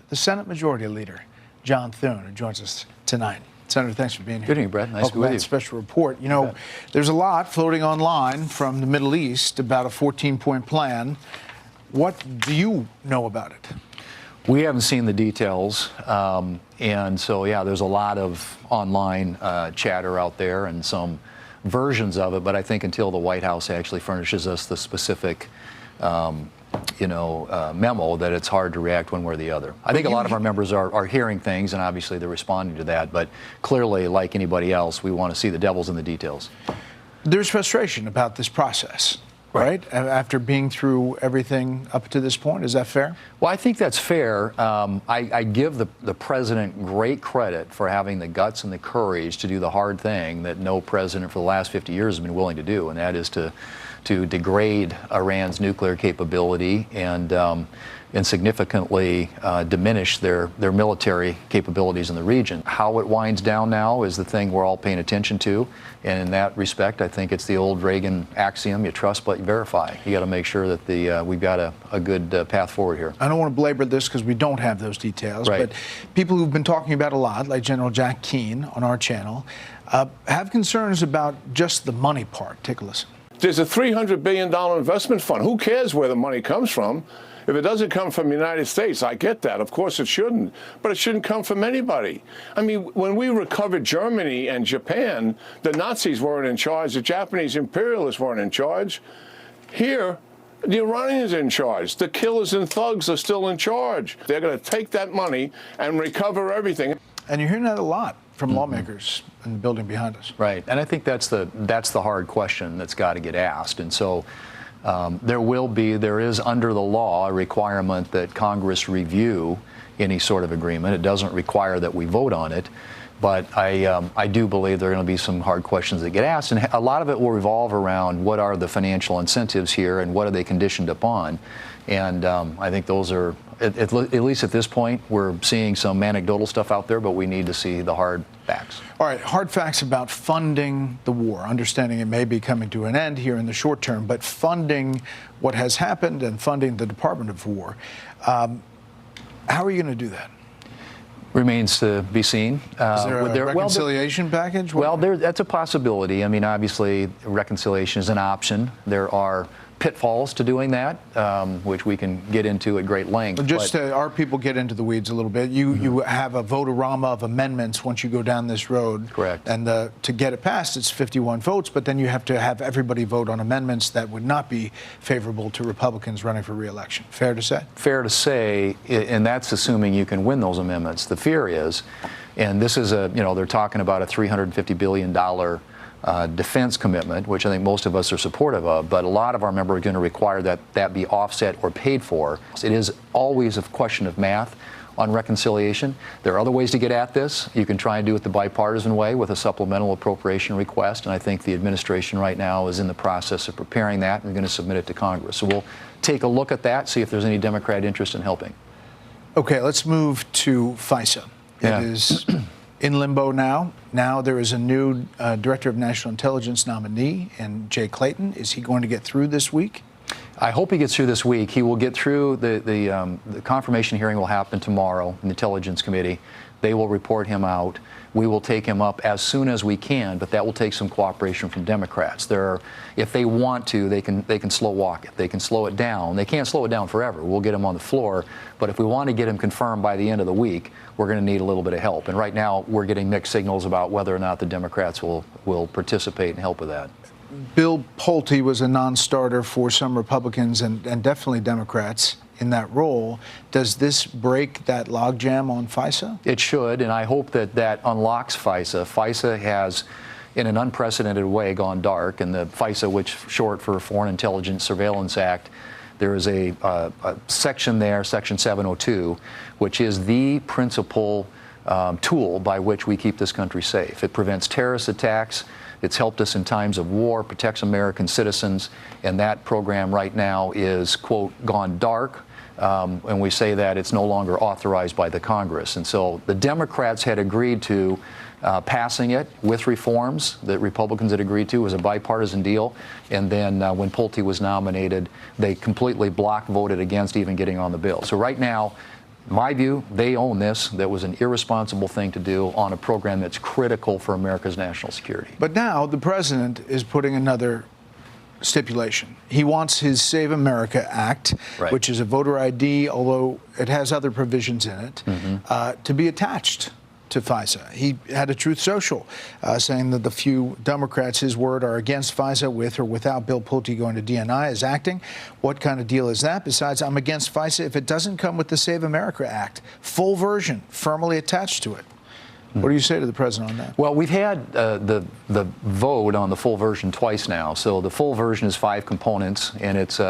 the Senate Majority Leader, John Thune, who joins us tonight. Senator, thanks for being here. Good evening, Bret. Nice to be with you. Special report. You know, there's a lot floating online from the Middle East about a 14-point plan. What do you know about it? We haven't seen the details, and so, yeah, there's a lot of online chatter out there and some versions of it, but I think until the White House actually furnishes us the specific memo, that it's hard to react one way or the other. I think a lot of our members are hearing things, and obviously they're responding to that, but clearly, like anybody else, we want to see the devil's in the details. There's frustration about this process, right? After being through everything up to this point, is that fair? Well, I think that's fair. I give the president great credit for having the guts and the courage to do the hard thing that no president for the last 50 years has been willing to do, and that is to degrade Iran's nuclear capability and significantly diminish their military capabilities in the region. How it winds down now is the thing we're all paying attention to, and in that respect, I think it's the old Reagan axiom: you trust but you verify. You got to make sure that we've got a good path forward here. I don't want to belabor this because we don't have those details, but people who've been talking about it a lot, like General Jack Keane on our channel, have concerns about just the money part. Take a listen. There's a $300 billion investment fund. Who cares where the money comes from? If it doesn't come from the United States, I get that. Of course it shouldn't. But it shouldn't come from anybody. I mean, when we recovered Germany and Japan, the Nazis weren't in charge. The Japanese imperialists weren't in charge. Here, the Iranians are in charge. The killers and thugs are still in charge. They're going to take that money and recover everything. And you're hearing that a lot from lawmakers in the building behind us. Right, and I think that's the hard question that's got to get asked. And so there is under the law a requirement that Congress review any sort of agreement. It doesn't require that we vote on it, but I do believe there are going to be some hard questions that get asked, and a lot of it will revolve around what are the financial incentives here and what are they conditioned upon. And I think those are, at least at this point, we're seeing some anecdotal stuff out there, but we need to see the hard facts. All right, hard facts about funding the war, understanding it may be coming to an end here in the short term, but funding what has happened and funding the Department of War. How are you going to do that? Remains to be seen. Is there a reconciliation package? Well, that's a possibility. I mean, obviously, reconciliation is an option. There are pitfalls to doing that, which we can get into at great length. Just our people get into the weeds a little bit. You have a vote-a-rama of amendments once you go down this road. Correct. And to get it passed, it's 51 votes, but then you have to have everybody vote on amendments that would not be favorable to Republicans running for re-election. Fair to say? Fair to say, and that's assuming you can win those amendments. The fear is, and this is they're talking about a $350 billion defense commitment, which I think most of us are supportive of, but a lot of our members are going to require that be offset or paid for. It is always a question of math on reconciliation. There are other ways to get at this. You can try and do it the bipartisan way with a supplemental appropriation request, and I think the administration right now is in the process of preparing that and going to submit it to Congress. So we'll take a look at that, see if there's any Democrat interest in helping. Okay, let's move to FISA. It is in limbo now. Now there is a new Director of National Intelligence nominee, and Jay Clayton. Is he going to get through this week? I hope he gets through this week. He will get through. The confirmation hearing will happen tomorrow in the Intelligence Committee. They will report him out. We will take him up as soon as we can, but that will take some cooperation from Democrats. If they want to, they can slow walk it. They can slow it down. They can't slow it down forever. We'll get him on the floor, but if we want to get him confirmed by the end of the week, we're going to need a little bit of help. And right now, we're getting mixed signals about whether or not the Democrats will participate and help with that. Bill Pulte was a non-starter for some Republicans and definitely Democrats in that role. Does this break that logjam on FISA? It should, and I hope that unlocks FISA. FISA has, in an unprecedented way, gone dark, and the FISA, which short for Foreign Intelligence Surveillance Act, there is a section there, Section 702, which is the principal tool by which we keep this country safe. It prevents terrorist attacks. It's helped us in times of war, protects American citizens, and that program right now is, quote, gone dark. And we say that it's no longer authorized by the Congress. And so the Democrats had agreed to passing it with reforms that Republicans had agreed to. It was a bipartisan deal. And then when Pulte was nominated, they completely block voted against even getting on the bill. So right now, my view, they own this. That was an irresponsible thing to do on a program that's critical for America's national security. But now the president is putting another stipulation. He wants his Save America Act, Right. which is a voter ID, although it has other provisions in it, to be attached to FISA. He had a Truth Social saying that the few Democrats, his word, are against FISA with or without Bill Pulte going to DNI as acting. What kind of deal is that? Besides, I'm against FISA if it doesn't come with the Save America Act, full version, firmly attached to it. What do you say to the president on that? Well, we've had the vote on the full version twice now. So the full version is 5 components, and it's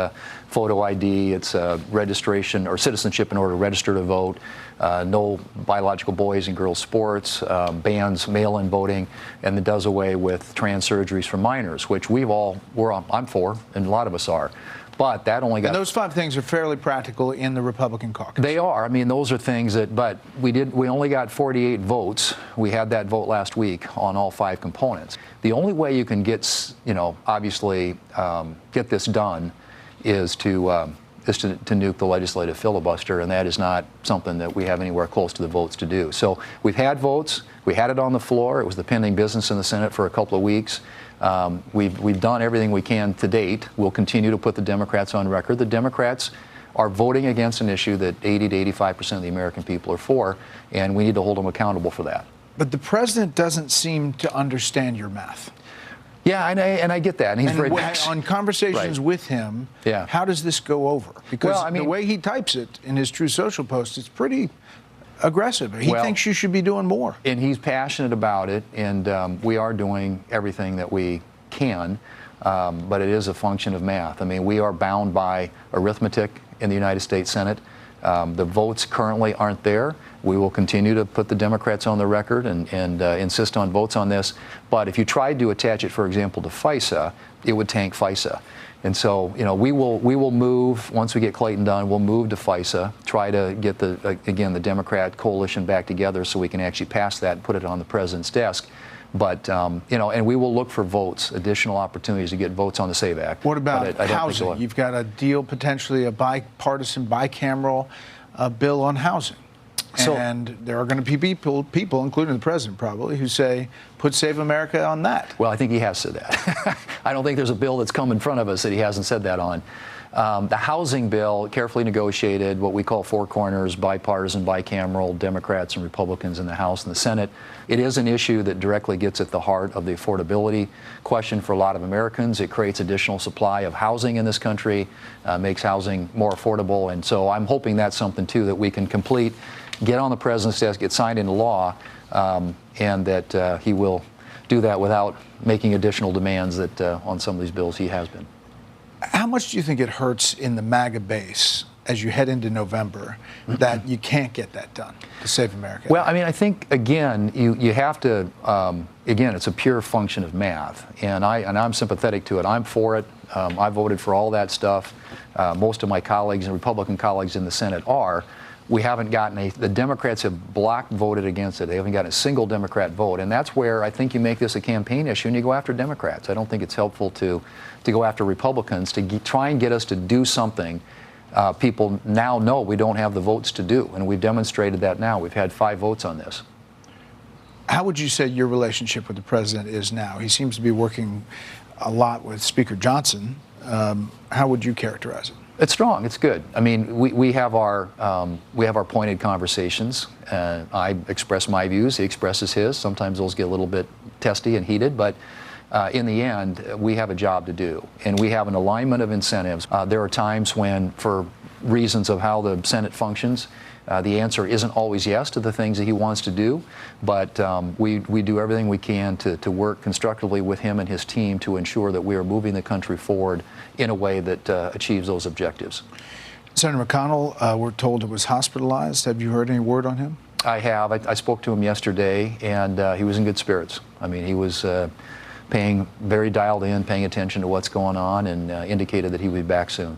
photo ID, it's registration or citizenship in order to register to vote, no biological boys and girls sports, bans mail-in voting, and it does away with trans surgeries for minors, which I'm for, and a lot of us are. But that only got. And those 5 things are fairly practical in the Republican caucus. They are. I mean, those are things that. But we only got 48 votes. We had that vote last week on all 5 components. The only way you can get, obviously, get this done is to nuke the legislative filibuster, and that is not something that we have anywhere close to the votes to do. So we've had votes. We had it on the floor. It was the pending business in the Senate for a couple of weeks. We've done everything we can to date. We'll continue to put the Democrats on record. The Democrats are voting against an issue that 80 to 85% of the American people are for, and we need to hold them accountable for that. But the president doesn't seem to understand your math. Yeah, and I get that. And he's very on conversations Right. with him, Yeah. how does this go over? Because the way he types it in his True Social post, it's pretty aggressive. He thinks you should be doing more. And he's passionate about it, and we are doing everything that we can, but it is a function of math. I mean, we are bound by arithmetic in the United States Senate. The votes currently aren't there. We will continue to put the Democrats on the record and insist on votes on this. But if you tried to attach it, for example, to FISA, it would tank FISA. And so, we will move, once we get Clayton done, we'll move to FISA, try to get the Democrat coalition back together so we can actually pass that and put it on the president's desk. But, and we will look for votes, additional opportunities to get votes on the SAVE Act. What about housing? You've got a deal, potentially a bipartisan, bicameral bill on housing. And there are going to be people, including the president probably, who say, put Save America on that. Well, I think he has said that. I don't think there's a bill that's come in front of us that he hasn't said that on. The housing bill, carefully negotiated, what we call 4 corners, bipartisan, bicameral, Democrats and Republicans in the House and the Senate. It is an issue that directly gets at the heart of the affordability question for a lot of Americans. It creates additional supply of housing in this country, makes housing more affordable. And so I'm hoping that's something, too, that we can complete, get on the president's desk, get signed into law, and that he will do that without making additional demands that on some of these bills he has been. How much do you think it hurts in the MAGA base as you head into November that you can't get that done to Save America? Well, I mean, I think, again, you have to, again, it's a pure function of math, and I'm sympathetic to it. I'm for it. I voted for all that stuff. Most of my colleagues and Republican colleagues in the Senate are. We haven't gotten the Democrats have block voted against it. They haven't gotten a single Democrat vote. And that's where I think you make this a campaign issue and you go after Democrats. I don't think it's helpful to go after Republicans to try and get us to do something people now know we don't have the votes to do. And we've demonstrated that now. We've had 5 votes on this. How would you say your relationship with the president is now? He seems to be working a lot with Speaker Johnson. How would you characterize it? It's strong. It's good. I mean, we have our pointed conversations. I express my views. He expresses his. Sometimes those get a little bit testy and heated, but in the end, we have a job to do, and we have an alignment of incentives. There are times when, for reasons of how the Senate functions, the answer isn't always yes to the things that he wants to do, but we do everything we can to work constructively with him and his team to ensure that we are moving the country forward in a way that achieves those objectives. Senator McConnell, we're told, was hospitalized. Have you heard any word on him? I have. I spoke to him yesterday, and he was in good spirits. I mean, he was very dialed in, paying attention to what's going on, and indicated that he would be back soon.